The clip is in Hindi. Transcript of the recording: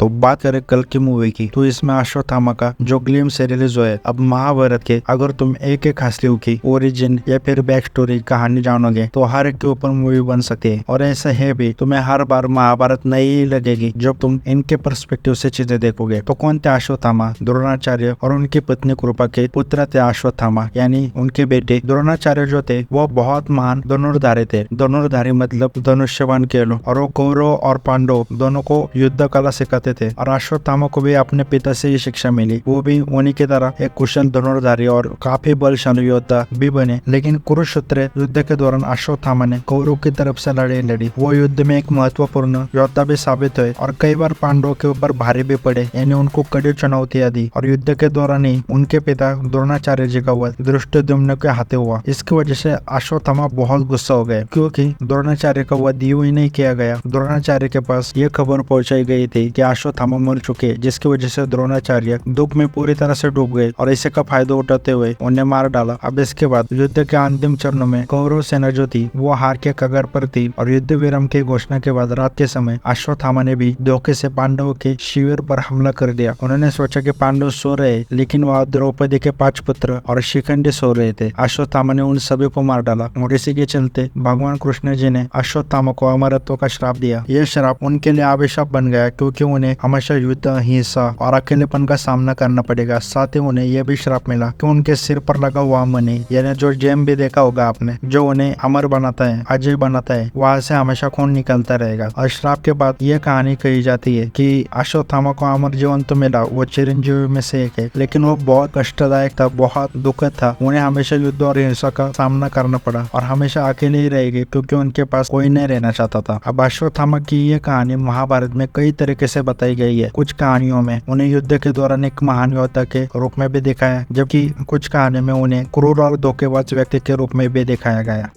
तो बात करें कल की मूवी की, तो इसमें अश्वत्थामा का जो ग्लिम्स से रिलीज हुआ है। अब महाभारत के अगर तुम एक एक हस्तियों की ओरिजिन या फिर बैक स्टोरी कहानी जानोगे तो हर एक के ऊपर मूवी बन सकती है। और ऐसा है भी, तुम्हें हर बार महाभारत नई लगेगी जब तुम इनके पर्सपेक्टिव से चीजें देखोगे। तो कौन थे अश्वत्थामा? द्रोणाचार्य और उनकी पत्नी कृपा के पुत्र थे अश्वत्थामा, यानी उनके बेटे। द्रोणाचार्य जो थे वो बहुत महान धनुर्धारी थे। धनुर्धारी मतलब धनुष्यवान कह लो। और वो कौरव और पांडव दोनों को युद्ध कला सिखाते थे। और अश्वत्थामा को भी अपने पिता से ये शिक्षा मिली। वो भी उन्हीं की तरह एक कुशल धनुर्धारी और काफी बलशाली योद्धा भी बने। लेकिन कुरुक्षेत्र युद्ध के दौरान अश्वत्थामा ने कौरव की तरफ से लड़ाई लड़ी। वो युद्ध में एक महत्वपूर्ण योद्धा भी साबित हुए और कई बार पांडवों के ऊपर भारी भी पड़े, यानी उनको कड़ी चुनौतियां दी। और युद्ध के दौरान ही उनके पिता द्रोणाचार्य जी का वध धृष्टद्युम्न के हाथे हुआ। इसकी वजह से अश्वत्थामा बहुत गुस्सा हो गए, क्योंकि द्रोणाचार्य का वध यूं ही नहीं किया गया। द्रोणाचार्य के पास ये खबर पहुंचाई गई थी कि अश्वत्थामा मर चुके, जिसकी वजह से द्रोणाचार्य दुख में पूरी तरह से डूब गए और इसे का फायदा उठाते हुए उन्हें मार डाला। अब इसके बाद युद्ध के अंतिम चरणों में कौरव सेना जो थी वो हार के कगार पर थी। और युद्ध विराम की घोषणा के बाद रात के समय अश्वत्थामा ने भी धोखे से पांडवों के शिविर पर हमला कर दिया। उन्होंने सोचा कि पांडव सो रहे, लेकिन वहाँ द्रौपदी के 5 पुत्र और शिखंडी सो रहे थे। अश्वत्थामा ने उन सभी को मार डाला और इसी के चलते भगवान कृष्ण जी ने अश्वत्थामा को अमरत्व का श्राप दिया। यह श्राप उनके लिए अभिशाप बन गया, क्योंकि उन्हें हमेशा युद्ध, हिंसा और अकेलेपन का सामना करना पड़ेगा। साथ ही उन्हें यह भी श्राप मिला कि उनके सिर पर लगा हुआ मणि, यानी जो जेम भी देखा होगा आपने, जो उन्हें अमर बनाता है, अजय बनाता है, वहां से हमेशा खून निकलता रहेगा। और श्राप के बाद यह कहानी कही जाती है कि अश्वत्थामा को अमर जीवन तो मिला, वो चिरंजीवी में से एक है, लेकिन वो बहुत कष्टदायक था, बहुत दुखद था। उन्हें हमेशा युद्ध और हिंसा का सामना करना पड़ा और हमेशा अकेले ही रहेगी, क्योंकि उनके पास कोई नहीं रहना चाहता था। अब अश्वत्थामा की ये कहानी महाभारत में कई तरीके से बताई गई है। कुछ कहानियों में उन्हें युद्ध के दौरान एक महान योद्धा के रूप में भी दिखाया, जबकि कुछ कहानी में उन्हें क्रूर और धोखेबाज व्यक्ति के रूप में भी दिखाया गया।